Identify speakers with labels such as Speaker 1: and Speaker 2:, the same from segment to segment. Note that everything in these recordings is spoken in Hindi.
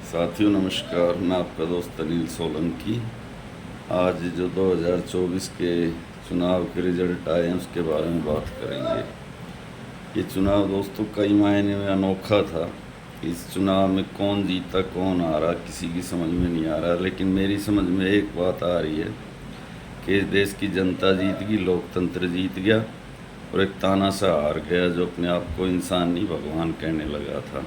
Speaker 1: साथियों नमस्कार, मैं आपका दोस्त अनिल सोलंकी। आज जो 2024 के चुनाव के रिजल्ट आए हैं उसके बारे में बात करेंगे। ये चुनाव दोस्तों कई मायने में अनोखा था। इस चुनाव में कौन जीता कौन आ रहा किसी की समझ में नहीं आ रहा, लेकिन मेरी समझ में एक बात आ रही है कि इस देश की जनता जीत गई, लोकतंत्र जीत गया और एक तानाशाह हार गया जो अपने आप को इंसान नहीं भगवान कहने लगा था।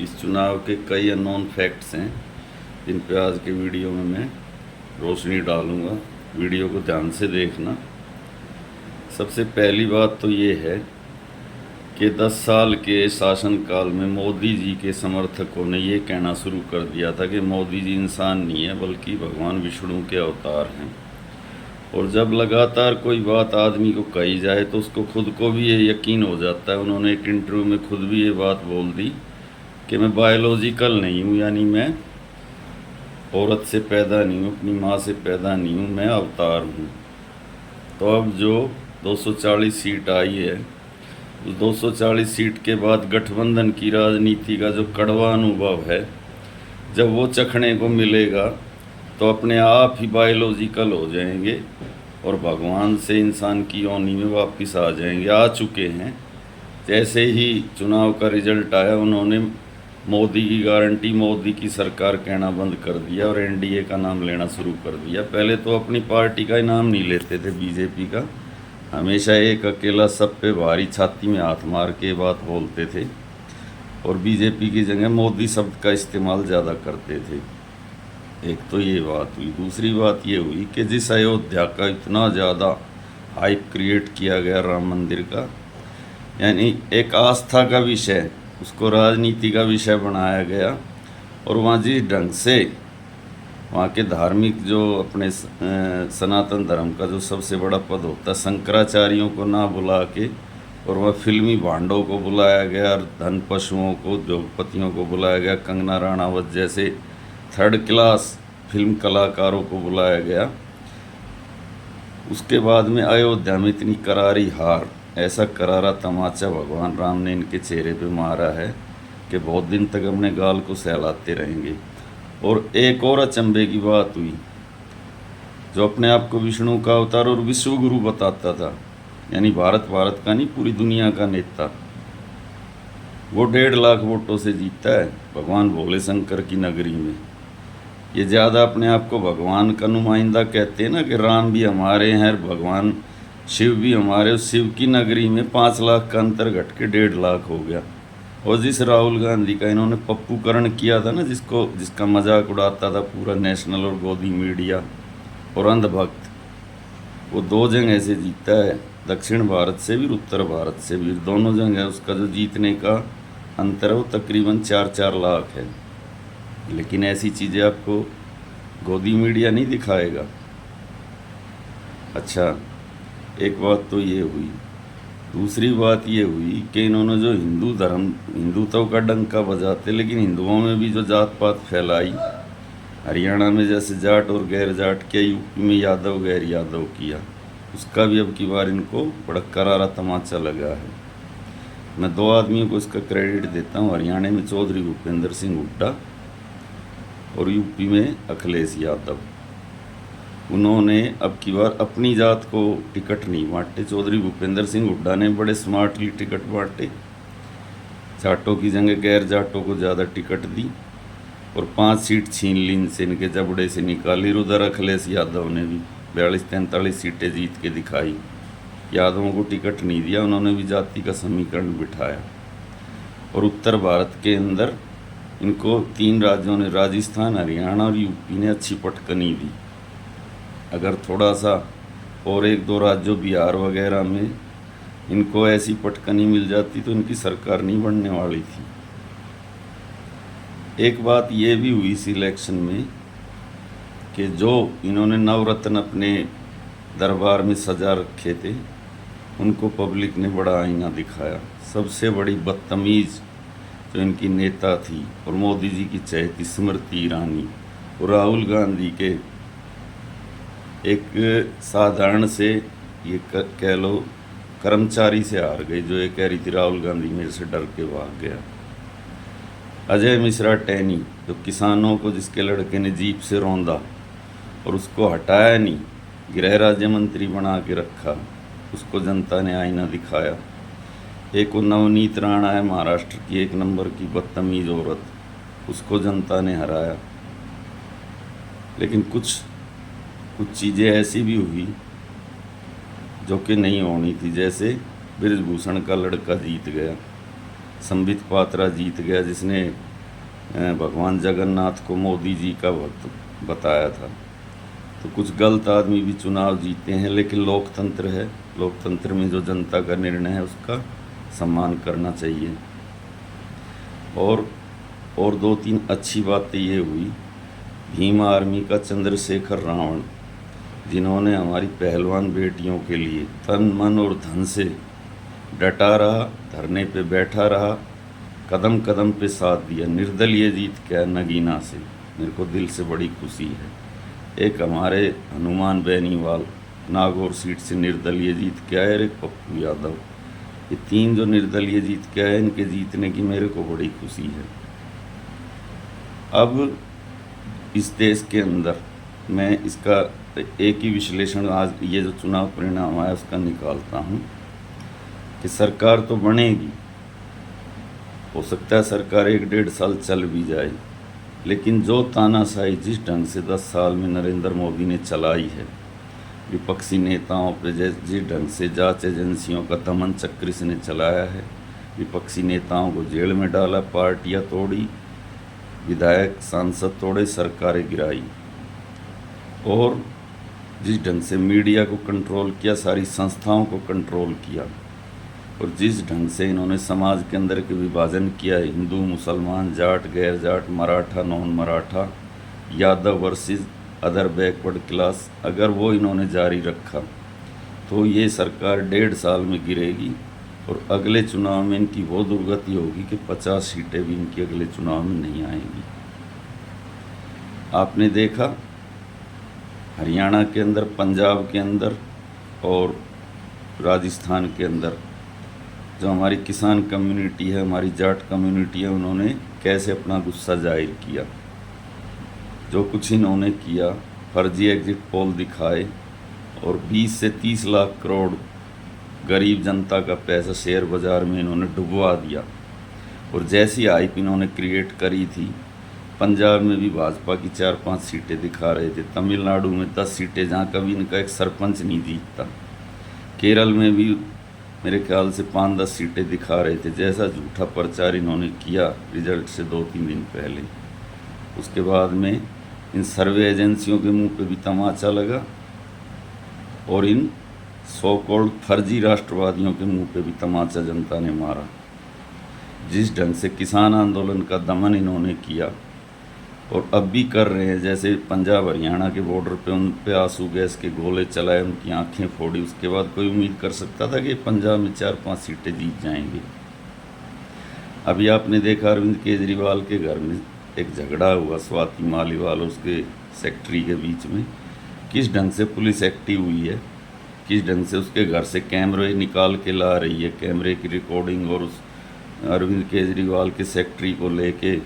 Speaker 1: इस चुनाव के कई अननोन फैक्ट्स हैं जिन पे आज के वीडियो में मैं रोशनी डालूंगा। वीडियो को ध्यान से देखना। सबसे पहली बात तो ये है कि 10 साल के शासनकाल में मोदी जी के समर्थकों ने ये कहना शुरू कर दिया था कि मोदी जी इंसान नहीं है बल्कि भगवान विष्णु के अवतार हैं। और जब लगातार कोई बात आदमी को कही जाए तो उसको खुद को भी ये यकीन हो जाता है। उन्होंने एक इंटरव्यू में खुद भी ये बात बोल दी कि मैं बायोलॉजिकल नहीं हूँ, यानी मैं औरत से पैदा नहीं हूँ, अपनी माँ से पैदा नहीं हूँ, मैं अवतार हूँ। तो अब जो 240 सीट आई है उस 240 सीट के बाद गठबंधन की राजनीति का जो कड़वा अनुभव है, जब वो चखने को मिलेगा तो अपने आप ही बायोलॉजिकल हो जाएंगे और भगवान से इंसान की योनि में वापस आ जाएंगे। आ चुके हैं। जैसे ही चुनाव का रिजल्ट आया उन्होंने मोदी की गारंटी, मोदी की सरकार कहना बंद कर दिया और एनडीए का नाम लेना शुरू कर दिया। पहले तो अपनी पार्टी का ही नाम नहीं लेते थे, बीजेपी का। हमेशा एक अकेला सब पे भारी छाती में हाथ मार के बात बोलते थे और बीजेपी की जगह मोदी शब्द का इस्तेमाल ज़्यादा करते थे। एक तो ये बात हुई। दूसरी बात ये हुई कि जिस अयोध्या का इतना ज़्यादा हाइप क्रिएट किया गया राम मंदिर का, यानी एक आस्था का विषय, उसको राजनीति का विषय बनाया गया। और वहाँ जिस ढंग से वहाँ के धार्मिक जो अपने सनातन धर्म का जो सबसे बड़ा पद होता है, शंकराचार्यों को ना बुला के और वह फिल्मी भांडों को बुलाया गया, धन पशुओं को, उद्योगपतियों को बुलाया गया, कंगना राणावत जैसे थर्ड क्लास फिल्म कलाकारों को बुलाया गया। उसके बाद में अयोध्या में इतनी करारी हार, ऐसा करारा तमाचा भगवान राम ने इनके चेहरे पे मारा है कि बहुत दिन तक अपने गाल को सहलाते रहेंगे। और एक और अचंभे की बात हुई, जो अपने आप को विष्णु का अवतार और विश्व गुरु बताता था, यानी भारत का नहीं पूरी दुनिया का नेता, वो 1.5 लाख वोटों से जीता है भगवान भोले शंकर की नगरी में। ये ज़्यादा अपने आप को भगवान का नुमाइंदा कहते हैं ना कि राम भी हमारे हैं, भगवान शिव भी हमारे। उस शिव की नगरी में 5 लाख का अंतर घट के 1.5 लाख हो गया। और जिस राहुल गांधी का इन्होंने पप्पूकरण किया था ना, जिसका मजाक उड़ाता था पूरा नेशनल और गोदी मीडिया और अंधभक्त, वो 2 जगह से जीता है, दक्षिण भारत से भी उत्तर भारत से भी। दोनों जगह उसका जो जीतने का अंतर है वो तकरीबन 4-4 लाख है। लेकिन ऐसी चीज़ें आपको गोदी मीडिया नहीं दिखाएगा। अच्छा, एक बात तो ये हुई। दूसरी बात ये हुई कि इन्होंने जो हिंदुत्व का डंका बजाते, लेकिन हिंदुओं में भी जो जात पात फैलाई, हरियाणा में जैसे जाट और गैर जाट किया, यूपी में यादव गैर यादव किया, उसका भी अब की बार इनको बड़ा करारा तमाचा लगा है। मैं 2 आदमियों को इसका क्रेडिट देता हूँ। हरियाणा में चौधरी भूपेंद्र सिंह हुड्डा और यूपी में अखिलेश यादव। उन्होंने अब की बार अपनी जात को टिकट नहीं बांटे। चौधरी भूपेंद्र सिंह हुड्डा ने बड़े स्मार्टली टिकट बांटे, जाटों की जगह गैर जाटों को ज़्यादा टिकट दी और 5 सीट छीन ली इनसे, इनके जबड़े से निकाली। उधर अखिलेश यादव ने भी 42-43 सीटें जीत के दिखाई। यादवों को टिकट नहीं दिया, उन्होंने भी जाति का समीकरण बिठाया। और उत्तर भारत के अंदर इनको 3 राज्यों ने, राजस्थान, हरियाणा और यूपी ने अच्छी पटकनी दी। अगर थोड़ा सा और 1-2 राज्यों बिहार वगैरह में इनको ऐसी पटकनी मिल जाती तो इनकी सरकार नहीं बनने वाली थी। एक बात ये भी हुई इस इलेक्शन में कि जो इन्होंने नवरत्न अपने दरबार में सजा रखे थे उनको पब्लिक ने बड़ा आईना दिखाया। सबसे बड़ी बदतमीज़ जो इनकी नेता थी और मोदी जी की चहेती स्मृति ईरानी और राहुल गांधी के एक साधारण से, ये कह लो कर्मचारी से हार गई, जो ये कह रही थी राहुल गांधी मेरे से डर के भाग गया। अजय मिश्रा टैनी, जो किसानों को जिसके लड़के ने जीप से रौंदा और उसको हटाया नहीं, गृह राज्य मंत्री बना के रखा, उसको जनता ने आईना दिखाया। एक वो नवनीत राणा है महाराष्ट्र की, एक नंबर की बदतमीज औरत, उसको जनता ने हराया। लेकिन कुछ चीज़ें ऐसी भी हुई जो कि नहीं होनी थी, जैसे बृजभूषण का लड़का जीत गया, संबित पात्रा जीत गया, जिसने भगवान जगन्नाथ को मोदी जी का भक्त बताया था। तो कुछ गलत आदमी भी चुनाव जीते हैं, लेकिन लोकतंत्र है, लोकतंत्र में जो जनता का निर्णय है उसका सम्मान करना चाहिए। और 2-3 अच्छी बातें ये हुई, भीम आर्मी का चंद्रशेखर रावण, जिन्होंने हमारी पहलवान बेटियों के लिए तन मन और धन से डटा रहा, धरने पे बैठा रहा, कदम कदम पे साथ दिया, निर्दलीय जीत क्या नगीना से, मेरे को दिल से बड़ी खुशी है। एक हमारे हनुमान बेनीवाल नागौर सीट से निर्दलीय जीत के आए, और एक पप्पू यादव, ये 3 जो निर्दलीय जीत के आए, इनके जीतने की मेरे को बड़ी खुशी है। अब इस देश के अंदर मैं इसका एक ही विश्लेषण आज ये जो चुनाव परिणाम आया उसका निकालता हूँ कि सरकार तो बनेगी, हो सकता है सरकार 1-1.5 साल चल भी जाए, लेकिन जो तानाशाही जिस ढंग से 10 साल में नरेंद्र मोदी ने चलाई है, विपक्षी नेताओं पे जिस ढंग से जांच एजेंसियों का दमन चक्र इसने चलाया है, विपक्षी नेताओं को जेल में डाला, पार्टियां तोड़ी, विधायक सांसद तोड़े, सरकारें गिराई, और जिस ढंग से मीडिया को कंट्रोल किया, सारी संस्थाओं को कंट्रोल किया, और जिस ढंग से इन्होंने समाज के अंदर के विभाजन किया, हिंदू मुसलमान, जाट गैर Jat, Maratha non Maratha, Yadav versus other backward class, अगर वो इन्होंने जारी रखा तो ये सरकार 1.5 साल में गिरेगी, और अगले चुनाव में इनकी वो दुर्गति होगी कि 50 सीटें भी इनकी अगले चुनाव में नहीं आएंगी। आपने देखा हरियाणा के अंदर, पंजाब के अंदर और राजस्थान के अंदर जो हमारी किसान कम्युनिटी है, हमारी जाट कम्युनिटी है, उन्होंने कैसे अपना गुस्सा जाहिर किया। जो कुछ इन्होंने किया, फर्जी एग्जिट पोल दिखाए और 20 से 30 लाख करोड़ गरीब जनता का पैसा शेयर बाज़ार में इन्होंने डुबवा दिया। और जैसी हाइप इन्होंने क्रिएट करी थी, पंजाब में भी भाजपा की 4-5 सीटें दिखा रहे थे, तमिलनाडु में 10 सीटें जहाँ कभी इनका एक सरपंच नहीं जीतता, केरल में भी मेरे ख्याल से 5-10 सीटें दिखा रहे थे। जैसा झूठा प्रचार इन्होंने किया रिजल्ट से 2-3 दिन पहले, उसके बाद में इन सर्वे एजेंसियों के मुंह पे भी तमाचा लगा, और इन सो कॉल्ड फर्जी राष्ट्रवादियों के मुंह पे भी तमाचा जनता ने मारा। जिस ढंग से किसान आंदोलन का दमन इन्होंने किया, और अब भी कर रहे हैं, जैसे पंजाब हरियाणा के बॉर्डर पे उन पे आंसू गैस के गोले चलाए, उनकी आंखें फोड़ी, उसके बाद कोई उम्मीद कर सकता था कि पंजाब में 4-5 सीटें जीत जाएंगे। अभी आपने देखा अरविंद केजरीवाल के घर में एक झगड़ा हुआ स्वाति मालीवाल और उसके सेक्रेटरी के बीच में, किस ढंग से पुलिस एक्टिव हुई है, किस ढंग से उसके घर से कैमरे निकाल के ला रही है, कैमरे की रिकॉर्डिंग, और उस अरविंद केजरीवाल के सेक्रेटरी को लेके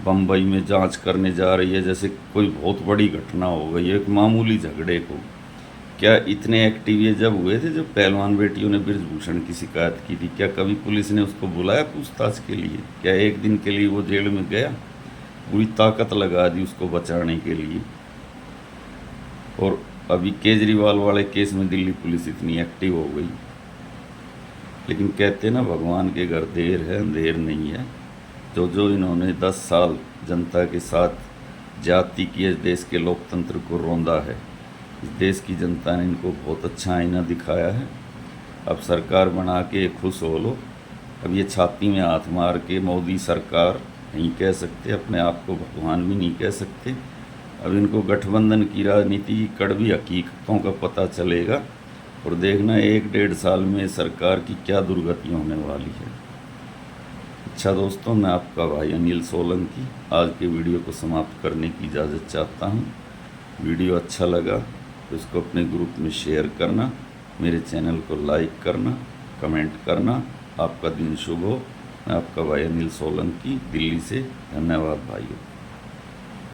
Speaker 1: बम्बई में जांच करने जा रही है, जैसे कोई बहुत बड़ी घटना हो गई है एक मामूली झगड़े को। क्या इतने एक्टिव ये जब हुए थे, जब पहलवान बेटियों ने बृजभूषण की शिकायत की थी, क्या कभी पुलिस ने उसको बुलाया पूछताछ के लिए? क्या एक दिन के लिए वो जेल में गया? पूरी ताकत लगा दी उसको बचाने के लिए। और अभी केजरीवाल वाले केस में दिल्ली पुलिस इतनी एक्टिव हो गई। लेकिन कहते ना, भगवान के घर देर है अंधेर नहीं है। जो इन्होंने 10 साल जनता के साथ जाति की इस देश के लोकतंत्र को रौंदा है, इस देश की जनता ने इनको बहुत अच्छा आईना दिखाया है। अब सरकार बना के खुश हो लो। अब ये छाती में हाथ मार के मोदी सरकार नहीं कह सकते, अपने आप को भगवान भी नहीं कह सकते। अब इनको गठबंधन की राजनीति की कड़वी हकीकतों का पता चलेगा, और देखना 1-1.5 साल में सरकार की क्या दुर्गति होने वाली है। अच्छा दोस्तों, मैं आपका भाई अनिल सोलंकी आज के वीडियो को समाप्त करने की इजाज़त चाहता हूँ। वीडियो अच्छा लगा तो इसको अपने ग्रुप में शेयर करना, मेरे चैनल को लाइक करना, कमेंट करना। आपका दिन शुभ हो। मैं आपका भाई अनिल सोलंकी, दिल्ली से। धन्यवाद भाइयों।